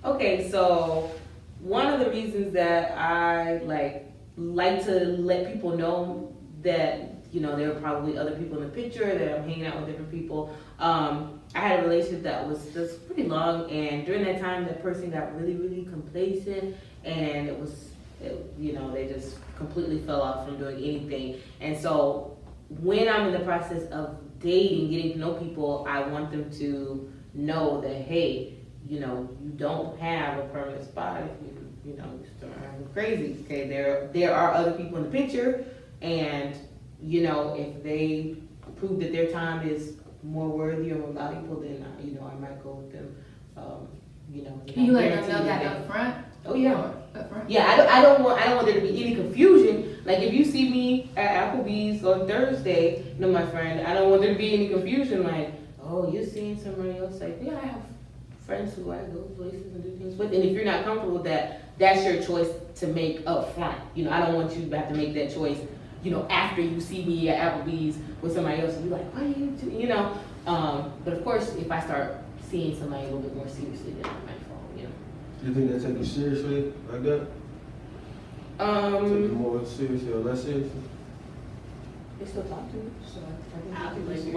Okay, so one of the reasons that I like to let people know that there are probably other people in the picture, that I'm hanging out with different people. I had a relationship that was just pretty long, and during that time, that person got really, really complacent, and they just completely fell off from doing anything. And so, when I'm in the process of dating, getting to know people, I want them to know that, hey, you don't have a permanent spot if you start acting crazy. Okay, there are other people in the picture, and if they prove that their time is more worthy or more valuable, then I might go with them. You let them know that up front. Oh yeah, up front. Yeah. I don't want there to be any confusion. Like if you see me at Applebee's on Thursday, my friend, I don't want there to be any confusion. Like, oh, you're seeing somebody else. Like, yeah, I have friends who I go places and do things with. And if you're not comfortable with that, that's your choice to make up front. I don't want you to have to make that choice, after you see me at Applebee's with somebody else and be like, what are you doing? But of course, if I start seeing somebody a little bit more seriously, then I might fall, You think they take you seriously like that? Take you more seriously or less seriously? They still talk to me, so I think they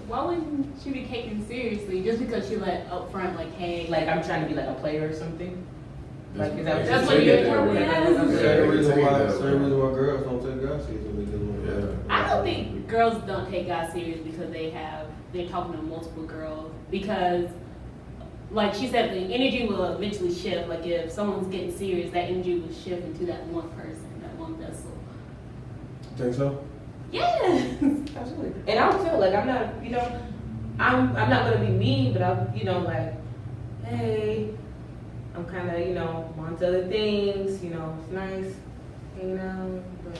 Why wouldn't she be taken seriously just because she let up front, like, hey, like I'm trying to be like a player or something? Like, is that that's what you're doing? Same reason why girls don't take guys seriously. I don't think girls don't take guys serious because they're talking to multiple girls, because like she said, the energy will eventually shift. Like if someone's getting serious, that energy will shift into that one person, that one vessel. Think so? Yes. Absolutely. And I'll tell, like, I'm not, I'm not gonna be mean, but I'll, like, hey, I'm kind of, on to other things, it's nice, but.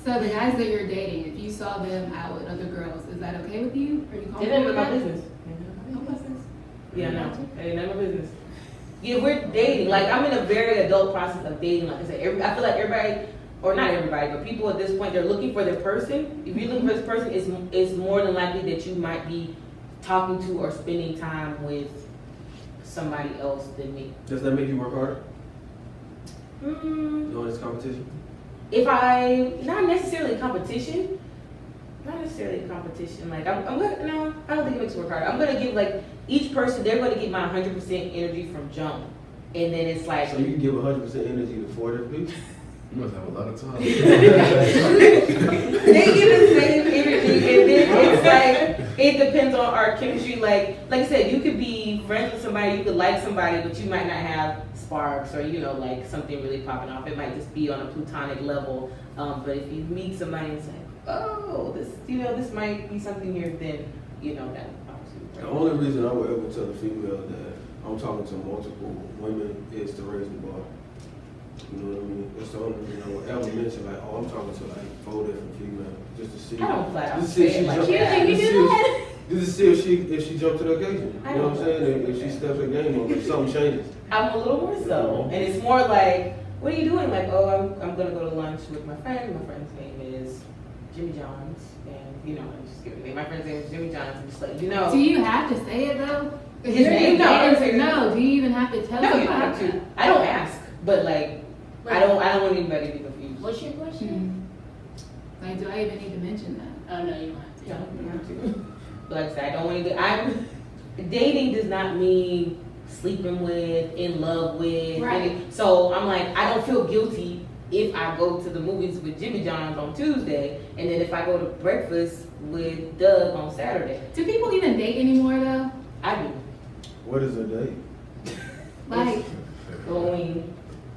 So the guys that you're dating, if you saw them out with other girls, is that okay with you? Are you It comfortable ain't with my that? business. No business. Yeah, no, it ain't none of my business. Yeah, we're dating. Like, I'm in a very adult process of dating. Like I said, I feel like everybody, or not everybody, but people at this point, they're looking for their person. If you're looking for this person, it's more than likely that you might be talking to or spending time with somebody else than me. Does that make you work harder? Mm, Doing this competition? not necessarily competition. Not necessarily a competition. Like I'm gonna, no, I don't think it makes it work harder. I'm gonna give like each person, they're gonna get my 100% energy from jump, and then it's like. So you can give 100% energy to 4 different people? You must have a lot of time. They give the same energy, and then it's like it depends on our chemistry. Like I said, you could be friends with somebody, you could like somebody, but you might not have sparks or like something really popping off. It might just be on a platonic level. But if you meet somebody and say, oh, this might be something here, then that obviously. The only reason I would ever tell a female that I'm talking to multiple women is to raise the bar. You know what I mean? That's the only reason I would ever mention like, oh, I'm talking to like 4 different females just to see. I don't flat out just to see say if it like she that. You do that? Just to see if she jumped to the occasion. You know what I'm saying? If she steps her game up, if something changes. I'm a little more so, and it's more like, what are you doing? Like, oh, I'm gonna go to lunch with my friend. My friend's name is Jimmy Johns, and I'm just giving it. My friend's name is Jimmy Johns. I'm just like, Do you have to say it though? His name? No. Do you even have to tell? No, them? you don't have to. I don't ask, but like, I don't want anybody to be confused. What's your question? Like, do I even need to mention that? Oh no, you don't have to. No, you don't have to. But like I said, I don't want to. Dating does not mean sleeping with, in love with. Right. So I'm like, I don't feel guilty if I go to the movies with Jimmy John's on Tuesday, and then if I go to breakfast with Doug on Saturday. Do people even date anymore though? I do. What is a date? Like, Going,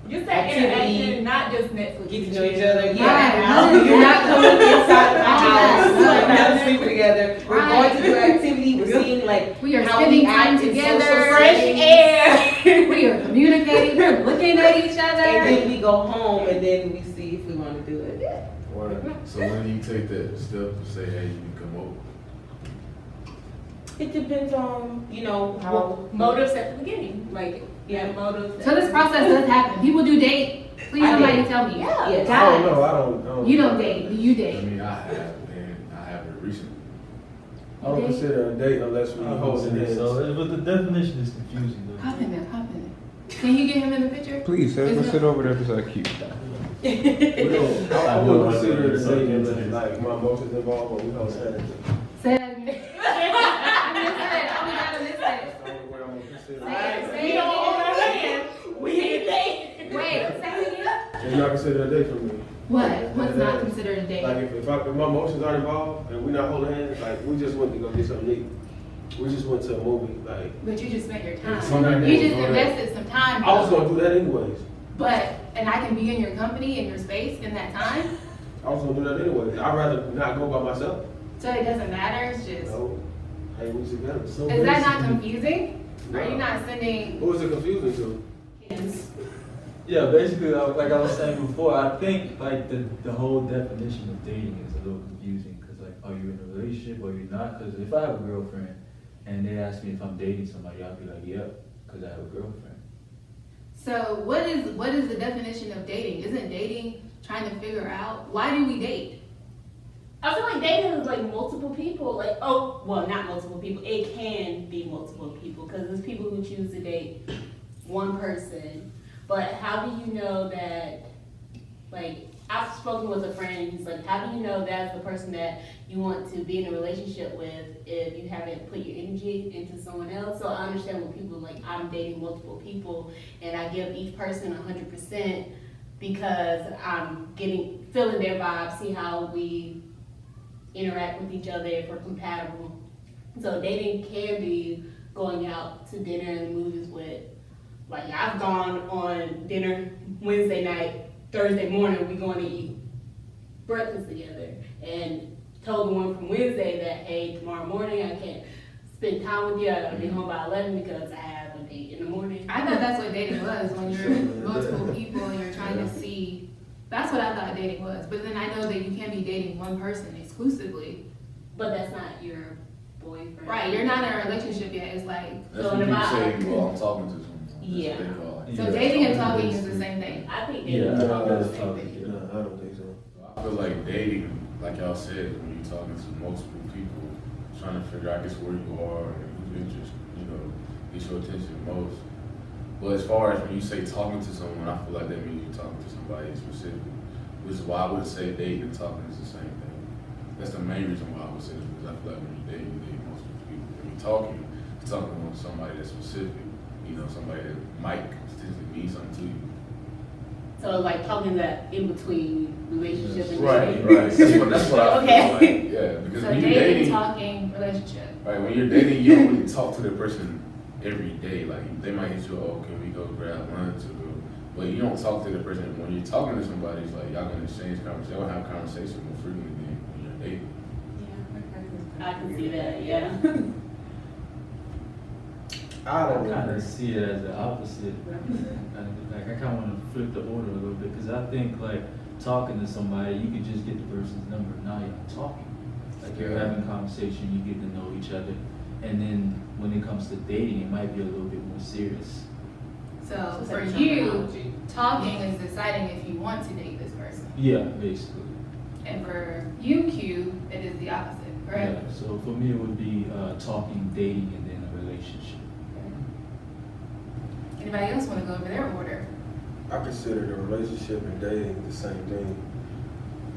You said Activity. interaction, not just Netflix. get to know each other. Right. Yeah. You're not coming inside the house. We're not sleeping together. We're Right. going to do activity. We're seeing like we are how spending we time act in together. social Fresh settings. air. we are communicating. We're looking at each other. And then we go home and then we see if we want to do it. Yeah. So when do you take that step to say, hey, you can come over? It depends on, how Motives at the beginning, like motives. So this process does happen. People do date. Please, I somebody date. tell me. Yeah. Yes. Guys, No, I don't. you don't date. Do you I date? mean, I have, and I haven't recently. I don't consider a date unless we hold it in. So, but the definition is confusing though. Hop in there. Can you get him in the picture? Please, sir, let's sit over there beside Q. I wouldn't consider it a date unless like my emotions involved, but we don't say that. Say that again. I missed it. Oh, we gotta miss it. That's the only way I'm gonna consider it. Say We it don't hold our again. hand. We ain't dating. Wait, say it again. It's not considered a date for me. What? What's not considered a Like date? if my emotions aren't involved and we're not holding hands, like we just went to go get something to eat. We just went to a movie. Like But you just spent your time. Sometimes You they just don't do invested some time. I was gonna do that anyways. And I can be in your company, in your space, in that time. I was gonna do that anyways. I'd rather not go by myself. So it doesn't matter. It's just. No. Hey, we together. So Is that not confusing? Are you No. not sending? What was it confusing to? Kids? Yeah, basically, like I was saying before, I think like the whole definition of dating is a little confusing because like, are you in a relationship or you're not? Because if I have a girlfriend and they ask me if I'm dating somebody, I'll be like, yep, because I have a girlfriend. So what is the definition of dating? Isn't dating trying to figure out why do we date? I feel like dating is like multiple people. Like, oh, well, not multiple people. It can be multiple people because there's people who choose to date one person. But how do you know that, like, I've spoken with a friend, he's like, how do you know that's the person that you want to be in a relationship with if you haven't put your energy into someone else? So I understand when people are like, I'm dating multiple people and I give each person 100% because I'm feeling their vibe, see how we interact with each other if we're compatible. So dating can be going out to dinner and movies with, like I've gone on dinner Wednesday night, Thursday morning, we going to eat breakfast together. And told the one from Wednesday that, hey, tomorrow morning I can't spend time with you, I gotta be home by 11 because I have a date in the morning. I thought that's what dating was when you're multiple people and you're trying to see. That's what I thought dating was. But then I know that you can't be dating one person exclusively. But that's not your boyfriend. Right, you're not in a relationship yet. It's like, That's So what in people my- say, well, I'm talking to someone. That's Yeah. what they call it. so Yeah. dating and talking is the same thing. I think Yeah, dating and talking is the that's same probably thing. it. No, I don't think so. I feel like dating, like y'all said, when you're talking to multiple people, trying to figure out, I guess, where you are and whose interest, gets your attention the most. But as far as when you say talking to someone, I feel like that means you're talking to somebody specific, which is why I would say dating and talking is the same thing. That's the main reason why I would say this, because I feel like when you date multiple people. When you're talking to somebody that's specific, somebody that might potentially mean something to you. So like talking that in between relationship and Right. dating. That's what I Okay. feel like. Yeah, because So when you're dating, dating, talking, relationship. right, when you're dating, you don't really talk to the person every day. Like, they might hit you, oh, can we go grab lunch? But you don't talk to the person. When you're talking to somebody, it's like y'all gonna exchange conversation. Y'all have conversation more frequently than when you're dating. I can see that, yeah. I I don't kind know. of see it as the opposite. Like I kind of want to flip the order a little bit because I think like talking to somebody, you can just get the person's number. Now you're talking, like you're Yeah. having conversation, you get to know each other, and then when it comes to dating, it might be a little bit more serious. So So for that's you, terminology. talking is deciding if you want to date this person. Yeah, basically. And for you, Q, it is the opposite, correct? Yeah. So for me, it would be talking, dating, and then a relationship. Anybody else want to go over their order? I consider the relationship and dating the same thing.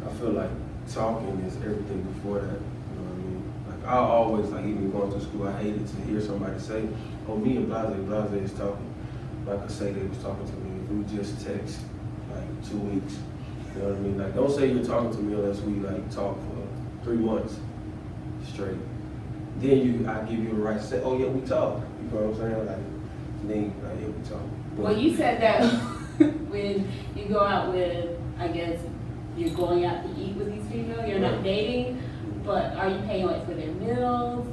I feel like talking is everything before that. You know what I mean? Like I always, like even going to school, I hated to hear somebody say, "Oh, me and Blase is talking." Like I say, they was talking to me. If we just text like 2 weeks, you know what I mean? Like don't say you're talking to me unless we like talk for 3 months straight. Then I give you the right to say, "Oh yeah, we talk." You know what I'm saying? Like then like yeah, we talk. Well, you said that when you go out with, I guess, you're going out to eat with these females, you're not dating, but are you paying like for their meals?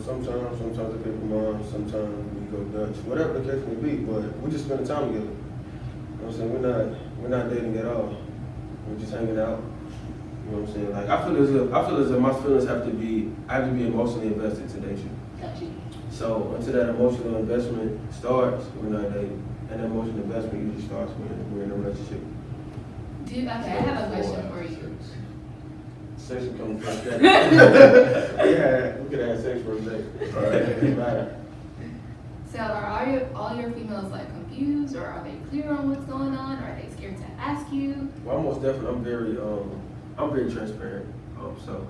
Sometimes I pay for mine, sometimes we go Dutch, whatever the case may be, but we just spend time together. You know what I'm saying? We're not dating at all. We're just hanging out. You know what I'm saying? Like I feel as if my feelings I have to be emotionally invested to date you. Got you. So until that emotional investment starts, we're not dating. And that emotional investment usually starts when we're in a relationship. Okay, I have a question for you. Sex will come first day. Yeah, we could have sex for a day. It doesn't matter. So are all your females like confused, or are they clear on what's going on, or are they scared to ask you? Well, I'm most definitely, I'm very transparent. So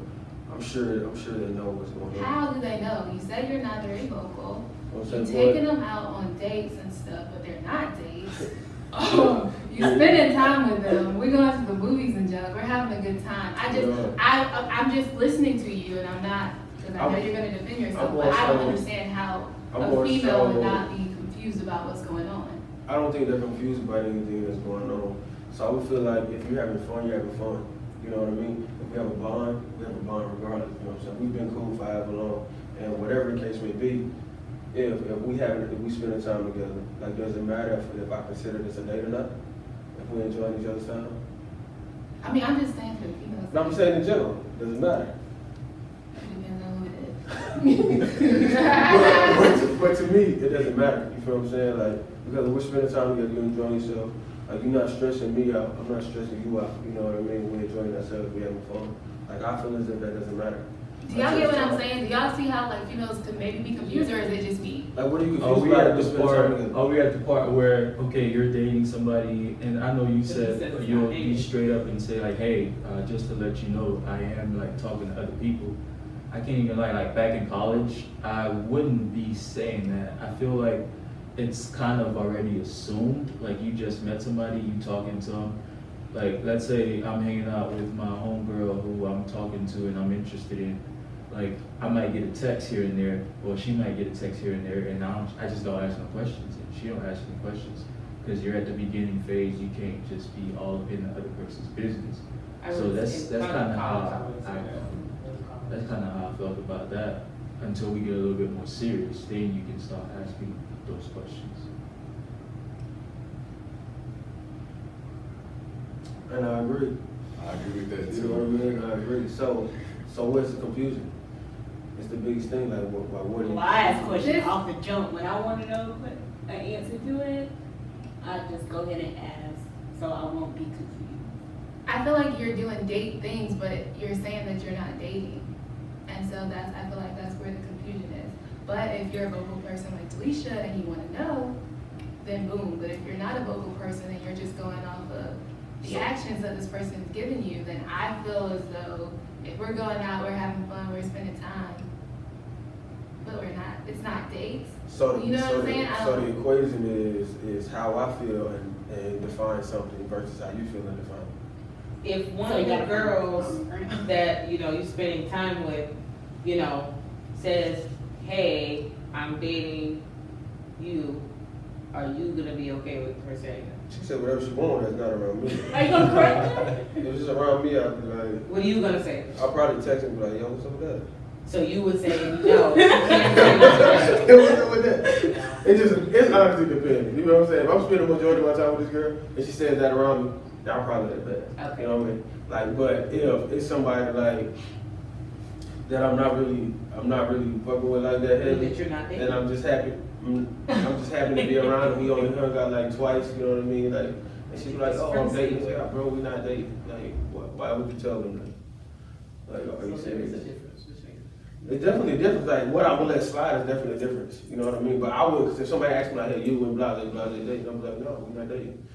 I'm sure they know what's going on. How do they know? You said you're not very vocal. I'm You're saying, taking them out on dates and stuff, but they're not dates. You're spending time with them. We're going to the movies and junk. We're having a good time. I'm just listening to you, and I'm not, because I know you're going to defend yourself, but I don't understand how a female would not be confused about what's going on. I don't think they're confused about anything that's going on. So I would feel like if you're having fun, you're having fun. You know what I mean? If we have a bond, we have a bond regardless. You know what I'm saying? We've been cool for however long, and whatever the case may be, if we spend time together, like, does it matter if I consider this a date or not? If we enjoying each other's time? I mean, I'm just saying for the females. No, I'm saying in general, does it matter? It depends on who it is. but to me, it doesn't matter. You feel what I'm saying? Like, because we're spending time together, you're enjoying yourself. Like, you're not stressing me out. I'm not stressing you out. You know what I mean? We're enjoying ourselves. We're having fun. Like, I feel as if that doesn't matter. Do y'all get what I'm saying? Do y'all see how like females could maybe be confused, or is it just me? Like, what are you Are confused we about? at Just the spend time part? together. Are we at the part where okay, you're dating somebody, and I know you said it's you'll not be dating. straight up and say like, hey, just to let you know, I am like talking to other people. I can't even lie. Like back in college, I wouldn't be saying that. I feel like it's kind of already assumed. Like you just met somebody, you talking to them. Like let's say I'm hanging out with my homegirl who I'm talking to and I'm interested in. Like I might get a text here and there, or she might get a text here and there, and I just don't ask no questions, and she don't ask any questions, because you're at the beginning phase. You can't just be all up in the other person's business. So that's kind of how I felt about that. Until we get a little bit more serious, then you can start asking those questions. And I agree. I agree with that You know what I too. mean? I agree. So where's the confusion? It's the biggest thing. Like, what do you? Well, I ask questions off the jump. When I want to know an answer to it, I just go ahead and ask, so I won't be confused. I feel like you're doing date things, but you're saying that you're not dating, and so I feel like that's where the confusion is. But if you're a vocal person like Delisha and you want to know, then boom. But if you're not a vocal person and you're just going off of the actions that this person is giving you, then I feel as though if we're going out, we're having fun, we're spending time, but we're not. It's not dates. So, You know what I'm saying? So the equation is how I feel and define something versus how you feel and define it. If one So of you the gotta- girls that, you know, you're spending time with, you know, says, hey, I'm dating you, are you gonna be okay with her saying that? She said whatever she wants. That's not around me. Are you gonna correct her? If it's just around me, I'd be like, What are you gonna say? I'll probably text and be like, yo, what's up with that? So you would say, no, you can't say that. What's up with that? It's honestly depending. You know what I'm saying? If I'm spending the majority of my time with this girl and she says that around me, then I'll probably let it pass. Okay. You know what I mean? Like, but if it's somebody like that I'm not really fucking with like that heavy, That you're not dating. and I'm just happy to be around and we only hung out like twice, you know what I mean? Like, and she's like, oh, I'm dating. Like, bro, we not dating. Like, why would you tell them that? Like, are you So there is a serious? difference between. It's definitely a difference. Like, what I would let slide is definitely a difference. You know what I mean? But I would, if somebody asked me like, hey, you and blah, dating, I'm like, no, we're not dating.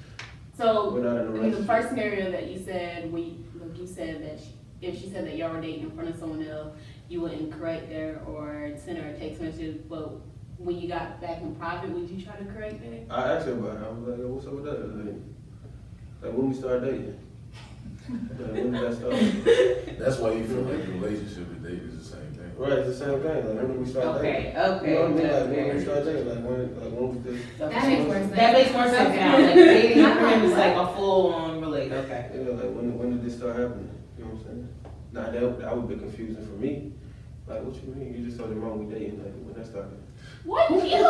So, We're not in a in the relationship. first scenario that you said, you said that if she said that y'all were dating in front of someone else, you wouldn't correct her or send her a text message, but when you got back in private, would you try to correct her? I asked her about it. I was like, yo, what's up with that? Like when we started dating. Like, when did that start? That's why you feel like the relationship and dating is the same thing. Right, it's the same thing. Like when did we start dating? Okay, You know what I mean? Like when okay. we started dating, like when was this? That makes more sense. That makes more sense now. Like dating a friend is like a full on relate. Okay. Yeah, like when did this start happening? You know what I'm saying? Now that would be confusing for me. Like what you mean? You just told your mom we dating. Like when that started? What? You?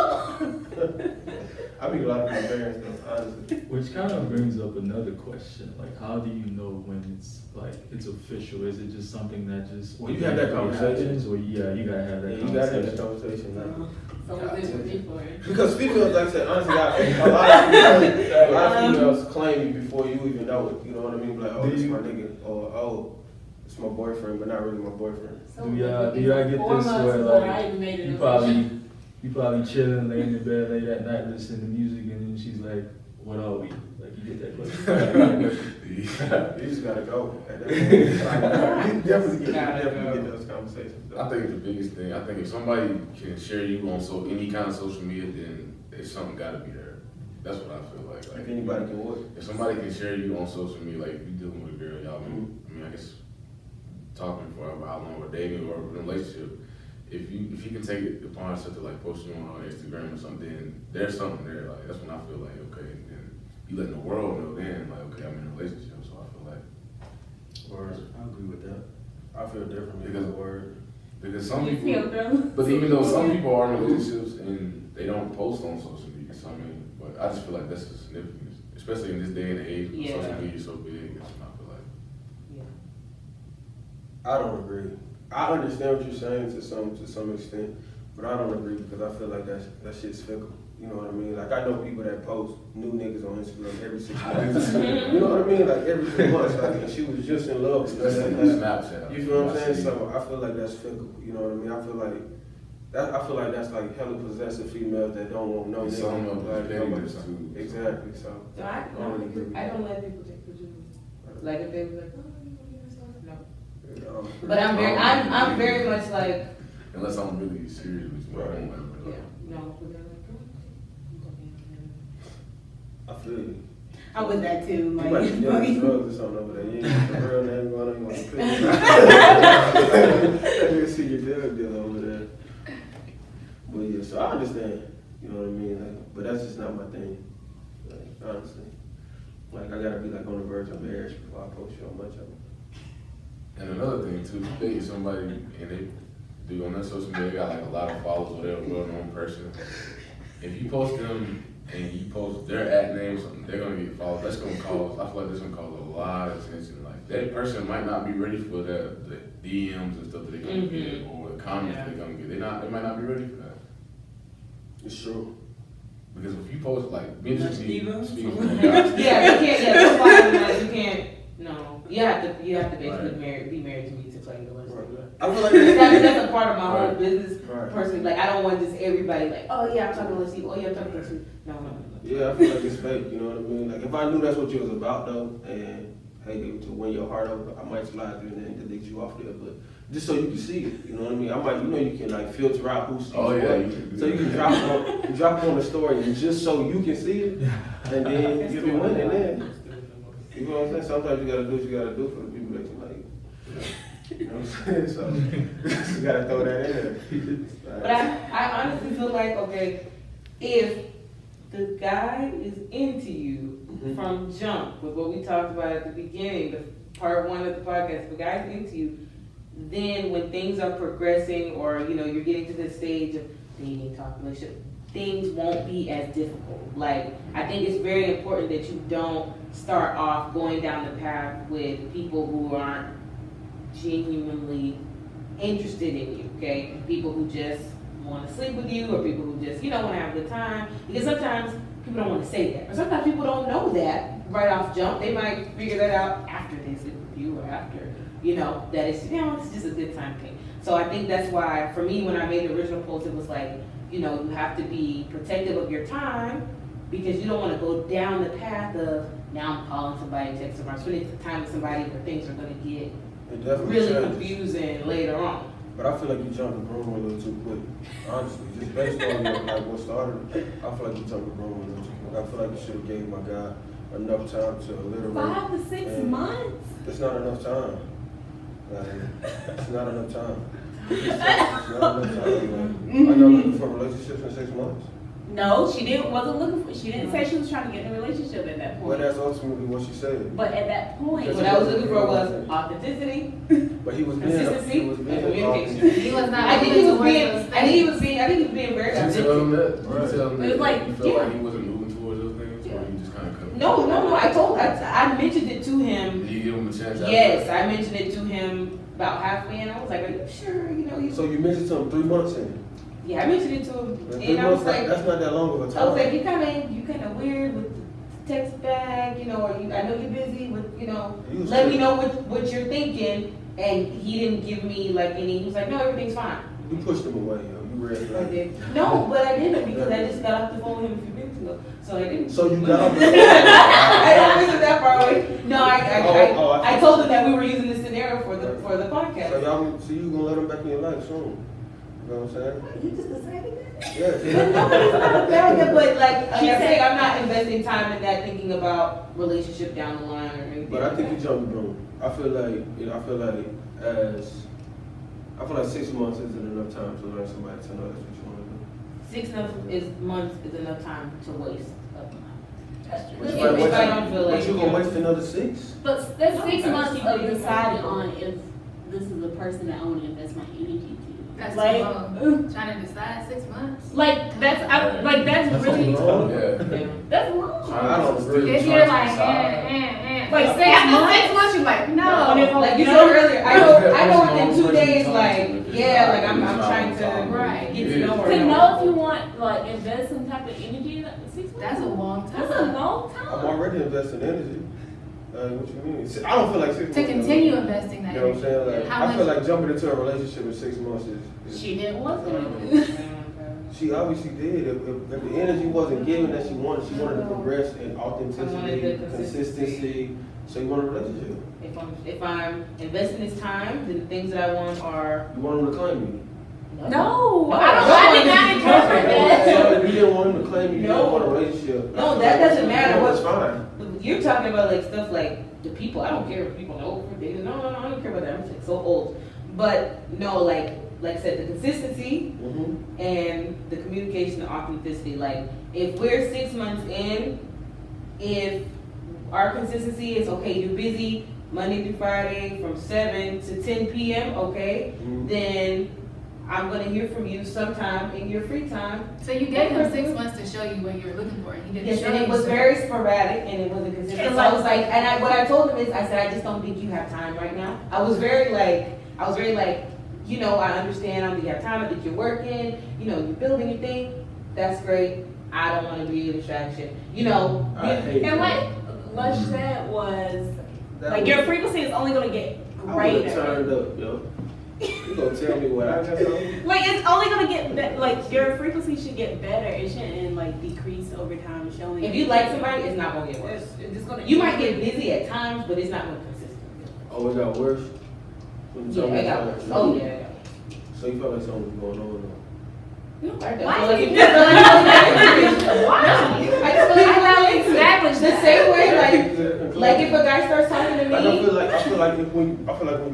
I mean a lot of my parents though, honestly. Which kind of brings up another question, like how do you know when it's like it's official? Is it just something that just Well, you have that conversation. happens, or yeah, you gotta have that Yeah, you gotta have that conversation. conversation. Like, So was this before? because females, like I said, honestly, a lot of females claim you before you even know it. You know what I mean? Like, oh, Do this you- my nigga, or oh, it's my boyfriend, but not really my boyfriend. So Do y'all get 4 this months where before I like even made it you official. probably You probably chilling, laying in bed late at night, listening to music, and then she's like, "What are we?" Like you get that question. You just gotta go. At that point, it's like, you definitely get those conversations. I think the biggest thing, I think if somebody can share you on any kind of social media, then there's something gotta be there. That's what I feel like. If anybody can what? If somebody can share you on social media, like if you're dealing with a girl, y'all been, I mean, I guess talking for how long, or dating, or a relationship, if you can take it upon yourself to like post you on Instagram or something, then there's something there. Like that's when I feel like okay, and you letting the world know then like okay, I'm in a relationship, so I feel like. Word. I agree with that. I feel differently Because with the word. Because some You people, feel them. but even though some people are in relationships and they don't post on social media, so I mean, but I just feel like that's the significance, especially in this day and age when Yeah. social media is so big. That's what I feel like. Yeah. I don't agree. I understand what you're saying to some extent, but I don't agree because I feel like that shit's fickle. You know what I mean? Like I know people that post new niggas on Instagram every 6 months. You know what I mean? Like every 2 months. Like and she was just in love with Especially that. on Snapchat. You feel what I'm saying? So I feel like that's fickle. You know what I mean? I feel like that's like hella possessive females that don't want no And nigga. some of them Like, they nobody. just too. Exactly. So So I don't really agree with I that. don't let people take pictures of me. Like if they was like, oh, you want to get yourself? No. But I'm very much like, Unless I'm really serious with you, I don't like yeah, it. no. But they're like, oh, okay. I feel you. I'm with that too. You Like, might be doing drugs or something over there. You ain't got the real name going on. You want to pick it. See your drug deal over there. But yeah, so I understand. You know what I mean? Like, but that's just not my thing. Like, honestly. Like, I gotta be like on the verge of marriage before I post you on much of it. And another thing too, if you date somebody and they do on their social media, they got like a lot of followers or they're a well-known person. If you post them and you post their ad name or something, they're gonna get followed. That's gonna cause, I feel like that's gonna cause a lot of attention. Like that person might not be ready for the DMs and stuff that they're gonna get or the comments they're gonna get. They might not be ready for that. It's true. Because if you post like me and Steven? speaking Yeah, from you can't. Yeah, that's why I'm like, you can't. No, you have to basically Right. be married to me to claim the list. I feel like That's a part of my whole Right. business. Right. Personally, like I don't want just everybody like, oh yeah, I'm talking to Steve. Oh yeah, I'm talking to Steve. No. yeah, I feel like it's fake, you know what I mean? Like if I knew that's what you was about though, and hey, maybe to win your heart over, I might slide you in there and delete you off there, but just so you can see it, you know what I mean? I might, you can like filter out who sees Oh yeah, what. you can do So you can drop it on the story and just so you can see it, and then you can win it then. You know what I'm saying? Sometimes you gotta do what you gotta do for the people that you like. You know what I'm saying? So you gotta throw that in there. But I honestly feel like, okay, if the guy is into you from jump, with what we talked about at the beginning, the part 1 of the podcast, if the guy's into you, then when things are progressing or, you're getting to this stage of dating, talk, relationship, things won't be as difficult. Like, I think it's very important that you don't start off going down the path with people who aren't genuinely interested in you, okay? People who just want to sleep with you or people who just, want to have a good time. Because sometimes people don't want to say that. Or sometimes people don't know that right off jump. They might figure that out after they sleep with you or after, that it's, it's just a good time thing. So I think that's why, for me, when I made the original post, it was like, you have to be protective of your time because you don't want to go down the path of, now I'm calling somebody, texting somebody, spending time with somebody where things are going to get It definitely really changes. confusing later on. But I feel like you jumped the broom a little too quick. Honestly, just based on what started, I feel like you jumped the broom a little too quick. I feel like you should have gave my guy enough time to literally. 5 to 6 and months. It's not enough time. Like, it's not enough time. It's not enough time. Like, are y'all looking for relationships in 6 months? No, she wasn't looking for. She didn't say she was trying to get in a relationship at that Well, point. that's ultimately what she said. But at that point, What I was looking for was authenticity, But he was being consistency, and communication. He was not. I think he was moving being, towards those I think he things. was being very Did you tell authentic. him that? Did you Right. tell him It was that like, you felt yeah. like he wasn't moving towards those things, or you just kind of cut him? No, I mentioned it to him. Did you give him a chance? after Yes, that? I mentioned it to him about halfway and I was like, are you sure, So you mentioned to him 3 months in. yeah, I mentioned it to him And 3 and I was months, like, that's not that long of a I was time. like, you kind of weird with the text back, or I know you're busy with, You was let me tripping. know what you're thinking. and he didn't give me like any. He was like, no, everything's fine. You pushed him away, yo. You red I flag. did. No, but I didn't because I just got off the phone with him a few minutes ago, so I didn't. So you got off the I wasn't that far away. No, I I told him that we were using this scenario for the podcast. So you gonna let him back in your life soon? You know what I'm saying? You just decided that? Yeah. No, it's not bad yet, but like I She say, said- I'm not investing time in that, thinking about relationship down the line or anything. But I think you jumped the gun. I feel like 6 months isn't enough time to learn somebody to know that's what you want to do. 6 months is enough time to waste. That's true. But If I don't feel like you gonna waste another 6? But that's 6 Okay. months of deciding on if this is a person that I want to invest my energy to. That's like, too long. Trying to decide 6 months. That's really long. Yeah. that's long. I don't agree. If you're like, like Like, 6 months? 6 months, you're like, And no. if I'm- Like you No. said earlier, I know That's within 2 long. days, like, It's yeah, not- like I'm it's not trying to long. Right. get to know her. To know if you want like invest some type of energy, 6 months. That's a long That's a time. long I'm time. already investing energy. What you mean? I don't feel like 6 months. To continue investing that You know what I'm saying? Like, How I feel much- like jumping into a relationship in 6 months is She didn't want to. She obviously did. If the energy wasn't given that she wanted to progress in I wanted authenticity, the consistency. consistency. So you want a relationship. If I'm investing this time, then the things that I want are You want him to claim you. No, I did not interpret that. So if you didn't want him to claim you, you No. didn't want a relationship. No, that doesn't matter. It's fine. You're talking about like stuff like the people. I don't care if people know if we're dating. No, I don't care about that. I'm like so old. But no, like I said, the consistency Mm-hmm. and the communication, the authenticity. Like if we're 6 months in, if our consistency is okay, you're busy Monday through Friday from 7 to 10 p.m. Okay, Mhm. then I'm gonna hear from you sometime in your free time. So you gave him 6 months to show you what you were looking for, and he didn't Yes, show and you. it was so- very sporadic and it wasn't consistent. And So I like- was like, what I told him is, I said, I just don't think you have time right now. I was very like, you know, I understand, I don't think you have time, I think you're working, you know, you're building your thing. That's great. I don't want to be a distraction. You know, I hate And that. what Lush said was That like was- your frequency is only gonna get I would've greater. turned up, yo. You gonna tell me what I got on? Like it's only gonna get like your frequency should get better. It shouldn't like decrease over time. Showing if you like somebody, it's not gonna get worse. it's just gonna. You might get busy at times, but it's not gonna consistent. Oh, it got worse? When you Yeah, told me I got it worse. got Oh worse. yeah. So you felt like something was going on though? No, I Why feel like you if- just Why? I just feel like I it's established the that. same way, like if a guy starts talking to me. Like I feel like when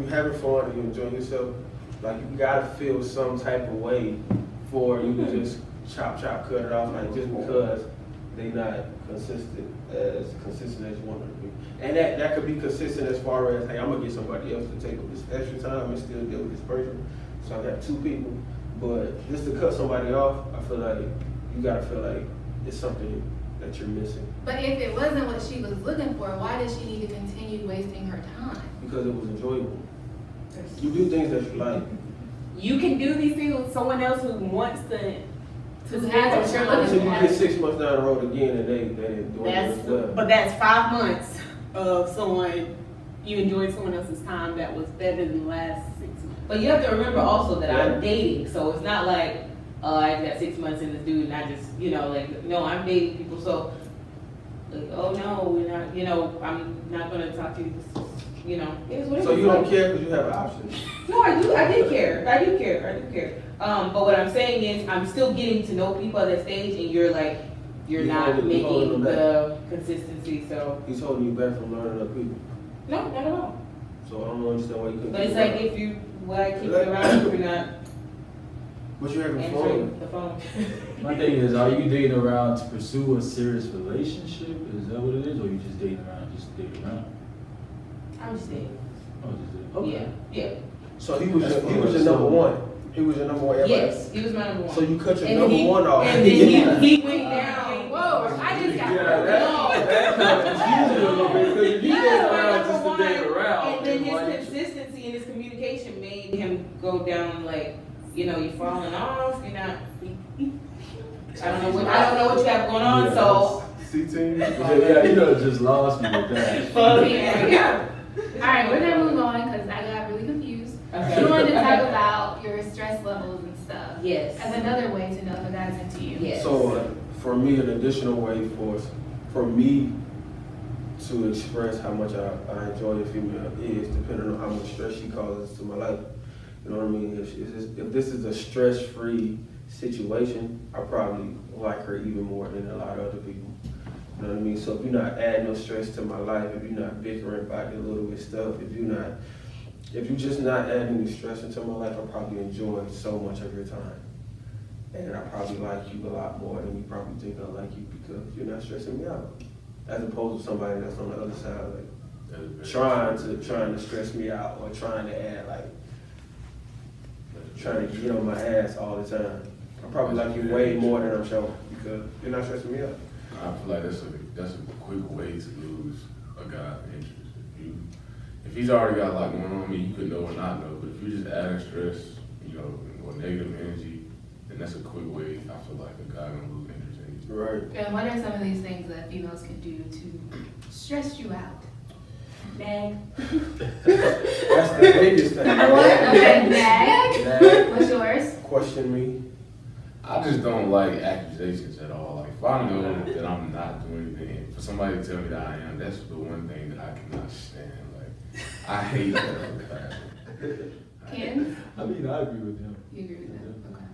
you're having fun and you're enjoying yourself, like you gotta feel some type of way for you to just chop, cut it off, like just because they not consistent as you want them to be. And that could be consistent as far as, hey, I'm gonna get somebody else to take up this extra time and still deal with this person. So I got 2 people. But just to cut somebody off, I feel like you gotta feel like it's something that you're missing. But if it wasn't what she was looking for, why does she need to continue wasting her time? Because it was enjoyable. You do things that you like. You can do these things with someone else who wants to. Who has what you're looking Until you for. get 6 months down the road again and they ain't doing That's it well. but that's 5 months of someone you enjoyed someone else's time that was better than the last 6 months. But you have to remember also that Yeah. I'm dating, so it's not like I got 6 months in this dude and I just, you know, like, no, I'm dating people, so, like, oh no, we're not, you know, I'm not gonna talk to you, you know, it is what it is. So you don't care because you have options. No, I do care. But what I'm saying is, I'm still getting to know people at that stage, and you're You not holding making them the consistency, so, He's holding you back from learning other people. no, not at all. So I don't understand why you couldn't. But it's do like, that. if you, why keep it around if you're not But you're having answering fun. the phone? My thing is, are you dating around to pursue a serious relationship? Is that what it is, or you just dating around, just dating around? I'm just dating. Oh, just dating. Okay. Yeah. So he was That's your, he was fun. your number one. He was your number one. Everybody- Yes, he was my number one. So you cut your And number he- one off. And then he went down. Whoa, I just got That's confusing a little bit, because if you He date was my around number just to date one, around. and then why- his consistency and his communication made him go down like, you know, you're falling off, you're not. I don't know what you have going on, so. C-team. Yeah, you know, just lost me with that. Yeah. All right, we're gonna move on because I got really confused. You wanted to talk about your stress levels and stuff. Yes. As another way to know if a guy's into you. Yes. So for me, an additional way for me to express how much I enjoy a female is depending on how much stress she causes to my life. You know what I mean? If this is a stress-free situation, I probably like her even more than a lot of other people. You know what I mean? So if you're not adding no stress to my life, if you're not bickering about the little bit stuff, if you're just not adding any stress into my life, I probably enjoy so much of your time. And I probably like you a lot more than you probably think I like you because you're not stressing me out. As opposed to somebody that's on the other side, like trying to stress me out or trying to add trying to get on my ass all the time. I probably like you way more than I'm showing because you're not stressing me out. I feel like that's a quick way to lose a guy's interest. If he's already got a lot going on, you could know or not know. But if you're just adding stress, or negative energy, then that's a quick way. I feel like a guy gonna lose interest in you. Right. And what are some of these things that females can do to stress you out? Nag. That's the biggest thing. Okay, nag. Nag. What's yours? Question me. I just don't like accusations at all. Like if I know that I'm not doing anything, for somebody to tell me that I am, that's the one thing that I cannot stand. Like I hate that. Ken? I mean, I agree with him. You agree with that? Okay.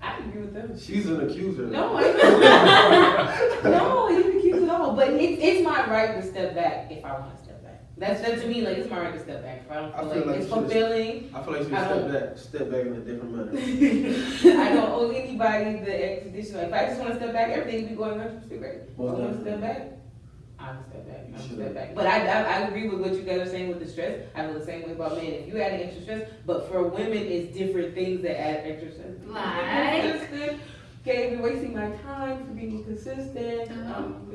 I agree with them. She's an accuser. No, I don't. No, you can accuse it all. But it's my right to step back if I want to step back. That's to me, like, it's my right to step back. If I don't feel like it's fulfilling. I feel like you step back in a different manner. I don't owe anybody the extradition. If I just want to step back, everything will be going 100% great. If I want to step back, I'll step back. I'll step back. But I agree with what you guys are saying with the stress. I feel the same way about men. If you add extra stress, but for women, it's different things that add extra stress. Like? Okay, you're wasting my time for being consistent.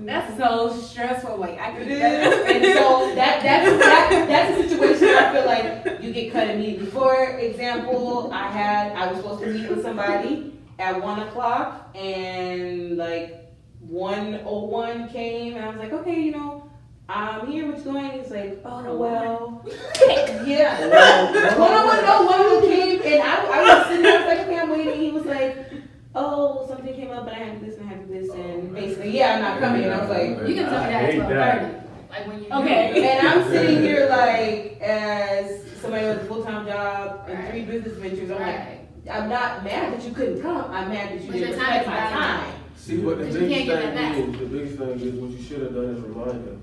That's so stressful. Like I It could. is, and so that's a situation where I feel like you get cut immediately. For example, I was supposed to meet with somebody at 1:00, and like 1:01 came, and I was like, okay, I'm here. What's going? He's like, oh well, yeah. One came, and I was sitting there. I was like, okay, I'm waiting. He was like, oh, something came up, and I had to do this, and I had to do this, and basically, yeah, I'm not coming. And I was like, You can tell me that at 12:30. Like when you Okay. and I'm sitting here like, as somebody with a full-time job and 3 business ventures, I'm like, I'm not mad that you couldn't come. I'm mad that you But didn't your time respect is my valuable. time. See, but the But you biggest can't get that thing is what you should have done is remind her.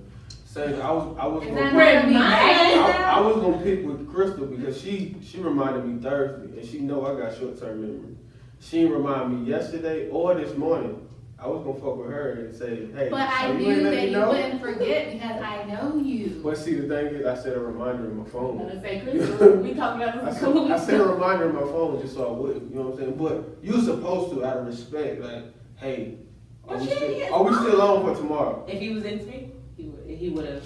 Saying I was Is gonna that pick, not be mad? I was gonna pick with Crystal because she reminded me Thursday, and she know I got short-term memory. She didn't remind me yesterday or this morning. I was gonna fuck with her and say, hey, But I so you knew ain't let that me you know? wouldn't forget because I know you. But see, the thing is, I set a reminder in my I'm phone. gonna say, Crystal, we talking about I this set, cool. I set a reminder in my phone just so I wouldn't, you know what I'm saying? But you're supposed to, out of respect, like, hey, are we still on for tomorrow? If he was into me, he would have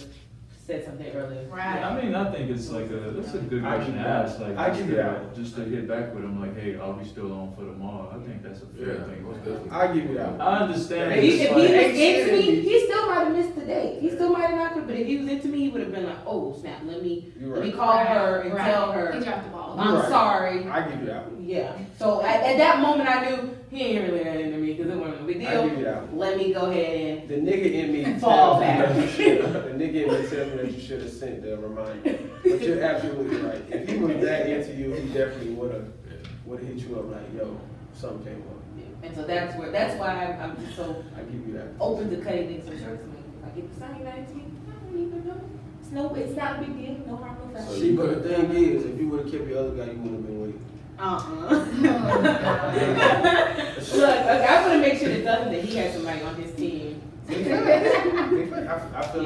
said something earlier. Right. I mean, I think it's like that's a good I question to give ask. it- Like, I give it out. just to hit back with him, like, hey, are we still on for tomorrow? I think that's a fair Yeah, thing. most definitely. I give it out. I understand. If he it's was like- into me, he still might have missed the date. He still might have not come. But if he was into me, he would have been like, oh snap, let me You're let me right. call her and tell He her dropped the ball. I'm You're right. sorry. I give it out. Yeah. So at that moment, I knew he ain't really that into me because it wasn't a big I deal. give it out. Let me go ahead The nigga in me Fall tells me back. that you should. The nigga in me tells me that you should have sent the reminder. But you're absolutely right. If he was that into you, he definitely would have hit you up like, yo, something came up. and so that's why I'm just so I give you that. open to cutting things so short. To me, if I get the sign that into me, I don't even know. It's not a big deal. No harm, no foul. See, but the thing is, if you would have kept your other guy, you wouldn't have been waiting. Look, I want to make sure that he has somebody on his team. I feel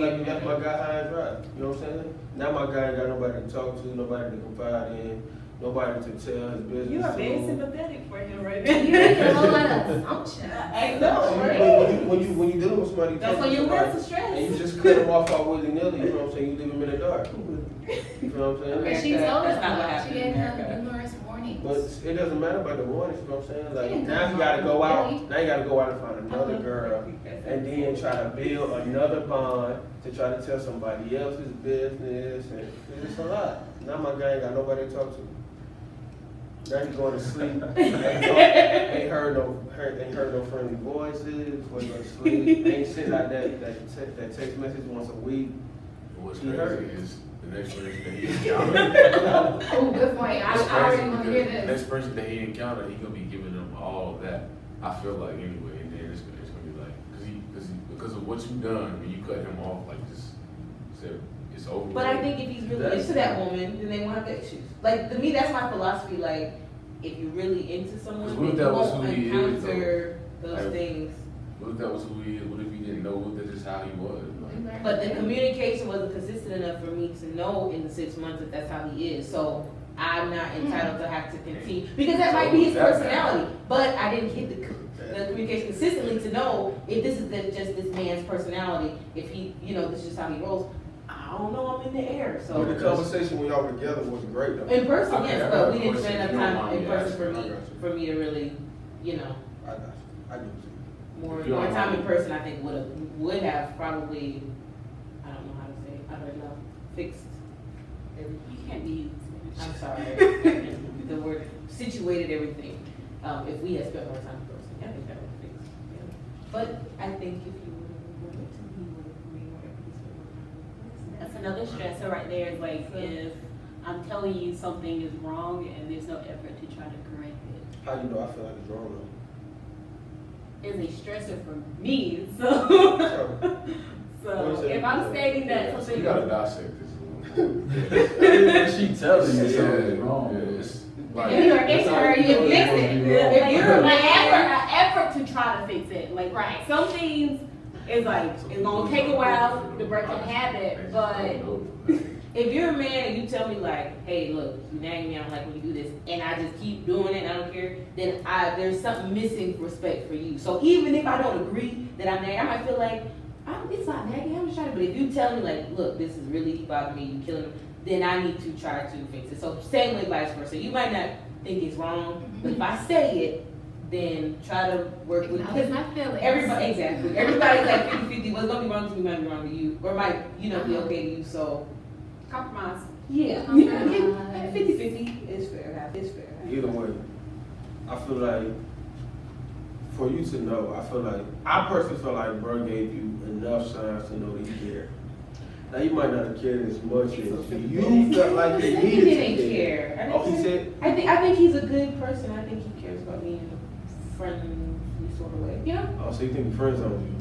like you left my guy high and dry. You know what I'm saying? Now my guy ain't got nobody to talk to, nobody to confide in, nobody to tell his business. You are very to. sympathetic for him right You now. make a whole lot of assumptions. I know, right? When you dealing with somebody, That's talk when to you somebody, work for stress. and you just cut them off all willy nilly. You know what I'm saying? You leave them in the dark. You know what I'm saying? But she told us That's not what that. happened She in gave him America. numerous warnings. But it doesn't matter about the warnings, you know what I'm saying? She Like didn't now come you gotta from go out, Philly. now you gotta go out and find another girl, and then try to build another bond to try to tell somebody else's business, and it's a lot. Now my guy ain't got nobody to talk to. Now he going to sleep. ain't heard no friendly voices. Wasn't going to sleep. Ain't sent out that text message once a week. And what's He crazy hurt. is the next person that he encountered. Oh, good point. I already want to hear The this. next person that he encountered, he gonna be giving them all of that. I feel like anyway, and then it's gonna be like, because of what you've done, when you cut him off, like just said it's over. But I think if he's really That's- into that woman, then they won't have the issues. Like, to me, that's my philosophy. Like, if you're really into someone, Because then what if you that was won't who he is, encounter those Like, things. What if that was who he is? What if he didn't know that this is how he was? Like, But the communication wasn't consistent enough for me to know in the 6 months that that's how he is. So I'm not entitled to have to continue, because that might be his personality. But I didn't get the communication consistently to know if this is just this man's personality. If he, this is just how he rolls. I don't know. I'm in the air. So But the conversation when y'all were together was great though. in person, Okay, yes, I but got we a didn't question. spend If enough you don't time mind in me person asking, I got for me to really, I got you. I get you. more If you don't time in mind. person. I think would have probably, I don't know how to say it, I don't know, fixed everything. You can't be. I'm sorry, the word situated everything. If we had spent more time in person, I think that would fix. Yeah. But I think if you would have to, he would have made more effort to spend more time in person. That's another stressor right there. Is like if I'm telling you something is wrong and there's no effort to try to correct it. How you know I feel like it's wrong though? Is a stressor for me. So if I'm stating that so something, you gotta dissect this a little more. When she telling you something wrong. Yeah, it's like, if you're expert, you fix it. If you're You're an effort to try to fix it. Like some things is like it's gonna take a while to break a habit, but If you're a man and you tell me like, hey, look, you nagging me, I don't like when you do this, and I just keep doing it and I don't care, then there's something missing respect for you. So even if I don't agree that I'm nagging, I might feel like, it's not nagging, I'm just trying to, but if you tell me like, look, this is really bothering me, you killing me, then I need to try to fix it. So same way, vice versa. You might not think it's wrong, but if I say it, then try to work with Acknowledge my feelings. everybody, exactly. Everybody's like 50-50, what's gonna be wrong to me might be wrong to you, or might, be okay to you, so. compromise. Yeah, Compromise. 50-50 is fair. It's fair. Either way, I feel like for you to know, I personally feel like bro gave you enough signs to know that he cared. Now you might not have cared as much as you felt like you He needed didn't to care. Oh, he said, I think he's a good person. I think he cares about me in a friendly sort of way. oh, so you think friends on you?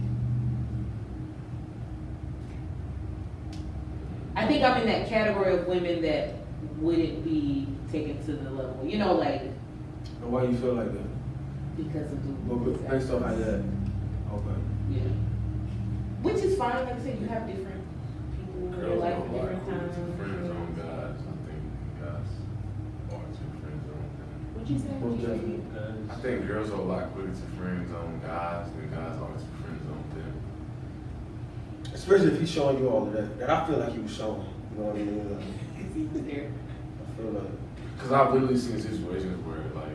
I think I'm in that category of women that wouldn't be taken to the level, like And why you feel like that? because of the. Well, based on how that, okay. Yeah. Which is fine. Like I said, you have different people in your girls life don't at like different times. friend zone guys. I think guys are to friend zone guys. What'd you say? Most definitely. I think girls are a lot quicker to friend zone guys than guys are to friend zone them. Especially if he's showing you all of that. That I feel like he was showing. You know what I mean? Like, There. I feel like. Cause I've literally seen situations where like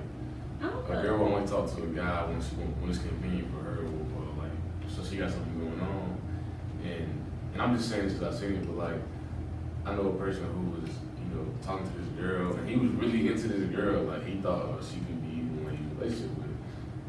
Oh, a girl will only talk to a guy when it's convenient for her, or like so she got something going on, and I'm just saying this because I've seen it, but like I know a person who was talking to this girl, and he was really into this girl, like he thought she could be the one he was in a relationship with.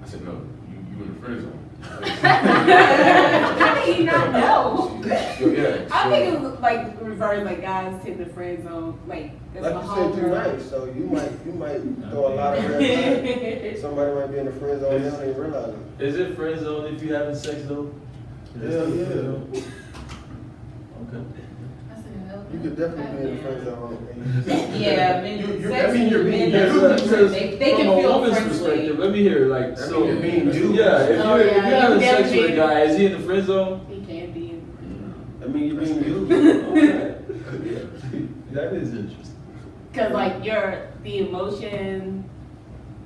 I said, no, you in the friend zone. how did he not know? Yeah. I think it was like reverse, like guys take the friend zone, like that's Like my you whole said, you're nice, so you might throw a lot of red flags. Somebody might be in the friend zone and they don't even realize it. Is it friend zone if you having sex though? Hell yeah. Okay. That's an elephant. You could definitely be in the friend zone. and you just- Yeah, men. I mean, you're being men, different. they From can a feel woman's friendly. perspective, let me hear like That so. mean you're being you. Yeah, if Oh, you're, yeah, if you're having you sex with a definitely- guy, is he in the friend zone? He can be. I mean, you're being you. Okay. That is interesting. Cause like the emotion,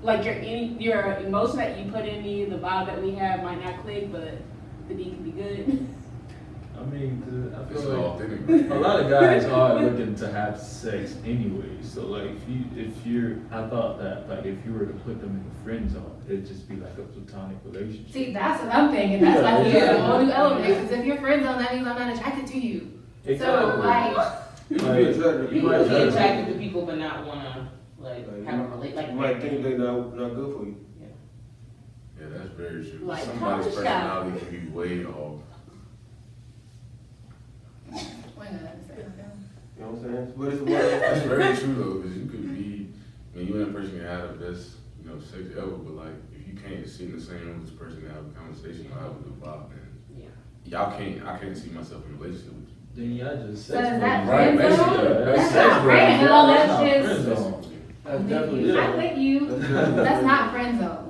like your emotion that you put in me, the vibe that we have might not click, but the D can be good. I mean, 'cause I This is feel all like authentic. a lot of guys are looking to have sex anyway. So like, I thought that like if you were to put them in the friend zone, it'd just be like a platonic relationship. See, that's what I'm thinking. That's why Yeah. here's a whole new element. Because if you're friend zone, that means I'm not attracted to you. Exactly. So, like, You can be attracted. People might can be attract- attracted to people, but not wanna like Like, have a relate. Like You might think they not good for you. Yeah, that's very true. Like Somebody's college guy. personality can be way off. Wait a minute, say it again. You know what I'm saying? But it's That's one. very true though, because you could be, I mean, you and that person can have the best, sex ever, but like, if you can't sit in the same room with this person and have a conversation or have a good vibe, then I can't see myself in a relationship with you. Then y'all just So sex is that buddies. Right, friend zone? basically, That's sex not buddies. friend Yeah, zone, that's that's not just. friend zone. That's definitely I'm with you. That's not friend zone.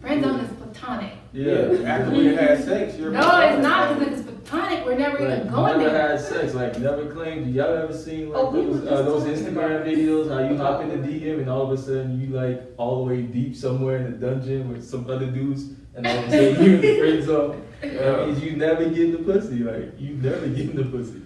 Friend zone is platonic. Yeah. After we had sex, you're. No, it's not, because if it's platonic, we're never even Like, going never there. had sex, like never claimed. Y'all ever seen like Oh, we were just those talking Instagram about videos? How you this. hop in the DM and all of a sudden you like all the way deep somewhere in the dungeon with some other dudes, and all of a sudden you in the friend zone. That means you never get the pussy. Like you never get the pussy.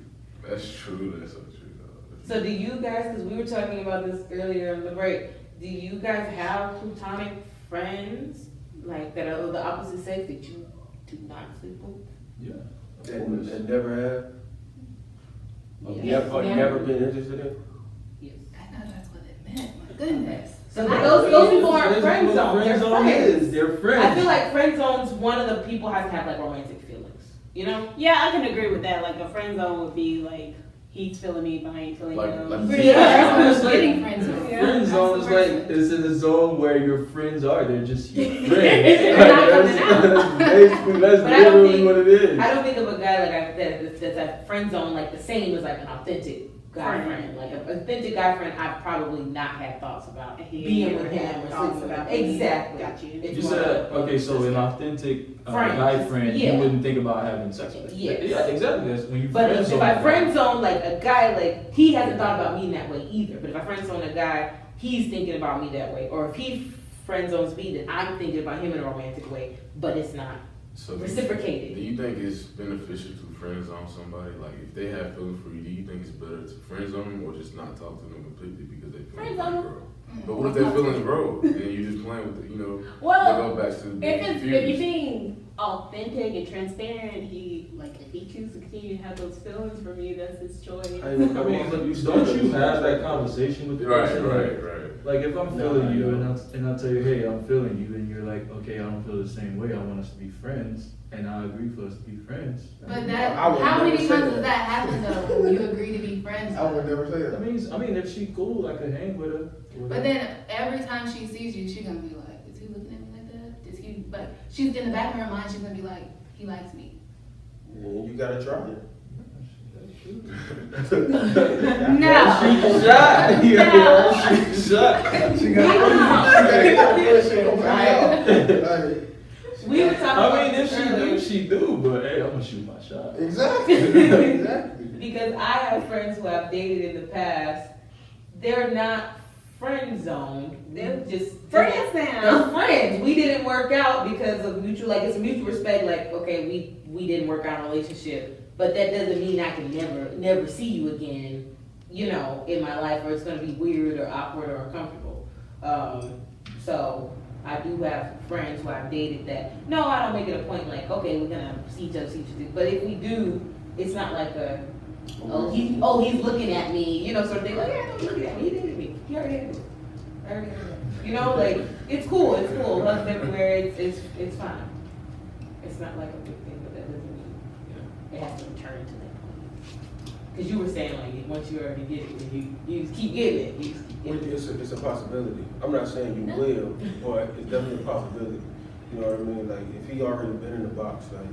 That's true, that's so true though. So do you guys? Because we were talking about this earlier in the break. Do you guys have platonic friends like that are of the opposite sex that you do not sleep with? Yeah. And never have. Yes. Or never been interested in. Yes. I know that's what it meant, my goodness. So those people aren't friend zone. They're Friend zone friends. is. They're friends. I feel like friend zone's one of the people has to have like romantic feelings. You know? Yeah, I can agree with that. Like a friend zone would be like he's feeling me, but I ain't feeling him. Like- Yeah, It's that's like- getting friend zone. Yeah. Friend zone is That's the like it's in the zone where your friends are. They're just your friends. They're not coming out. That's basically that's But I don't literally think- what it is. I don't think of a guy like I said that's a friend zone like the same as like an authentic guy friend. Like an authentic guy friend, I've probably not had thoughts about being with him or Thoughts sleeping with about him. me. Exactly. Got you. It's You more said like- okay, so an authentic Friend. guy friend, Yeah. you wouldn't think about having sex with. Yes. Yeah, exactly. That's when you. But friend if zone I a friend guy. zone like a guy, like he hasn't thought about me in that way either. But if I friend zone a guy, he's thinking about me that way. Or if he friend zones me, then I'm thinking about him in a romantic way. But it's not So do reciprocated. you think it's beneficial to friend zone somebody? Like if they have feelings for you, do you think it's better to friend zone them or just not talk to them completely because they Friend feelings zone grow? But what if their feelings grow and you just playing with it, Well, they go back to being if you're confused. being authentic and transparent, if he chooses to continue to have those feelings for me, that's his choice. I mean, don't you have that conversation with the Right, person? right. Like if I'm No, feeling you no. and I'll tell you, hey, I'm feeling you, and you're like, okay, I don't feel the same way. I want us to be friends, and I agree for us to be friends. But that, I would how never many say times that. does that happen though, when you agree to be friends? I would never say that. I mean, if she cool, I could hang with her. But then every time she sees you, she's gonna be like, is he looking at me like that? Is he, but she's in the back of her mind, she's gonna be like, he likes me. Yeah, you gotta try it. No. Shoot the shot. You gotta shoot the shot. She We were talking about I mean, if this she earlier. do, she do. But hey, I'm gonna shoot my shot. Exactly. Exactly. Because I have friends who I've dated in the past. They're not friend zoned. They're just Friends They're now. friends. We didn't work out because of mutual, like it's mutual respect. Like okay, we didn't work out in a relationship, but that doesn't mean I can never see you again. In my life, or it's gonna be weird or awkward or uncomfortable. So I do have friends who I've dated that. No, I don't make it a point like okay, we're gonna see each other. But if we do, it's not like a he's looking at me, sort of thing. Like, yeah, no, he's looking at me. He dated me. He already had it. Like it's cool. It's cool. Hugs everywhere. It's fine. It's not like a big thing, but that doesn't mean it has to return to that point. Because you were saying like once you already get it, you just keep getting it. You just keep getting it. It's a possibility. I'm not saying you will, but it's definitely a possibility. You know what I mean? Like if he already been in the box, like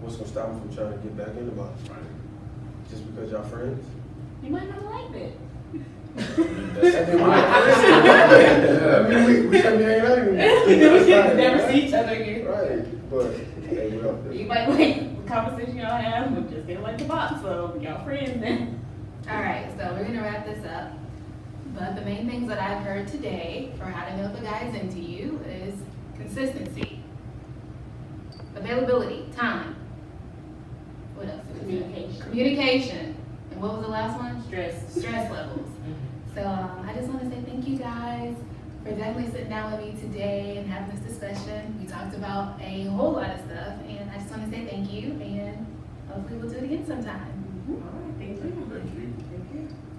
what's gonna stop him from trying to get back in the box? Right. Just because y'all friends? You might not like it. I mean, we should be hanging out anymore. Never see each other again. Right, but hey, we're up there. You might like the conversation y'all have, but just didn't like the box, so y'all friends then. Alright, so we're gonna wrap this up. But the main things that I've heard today for how to know if a guy is into you is consistency, availability, time. What else? Communication. And what was the last one? Stress levels. So I just want to say thank you guys for definitely sitting down with me today and having this discussion. We talked about a whole lot of stuff, and I just want to say thank you, and hopefully we'll do it again sometime. All right, thank you. Thank you. Thank you.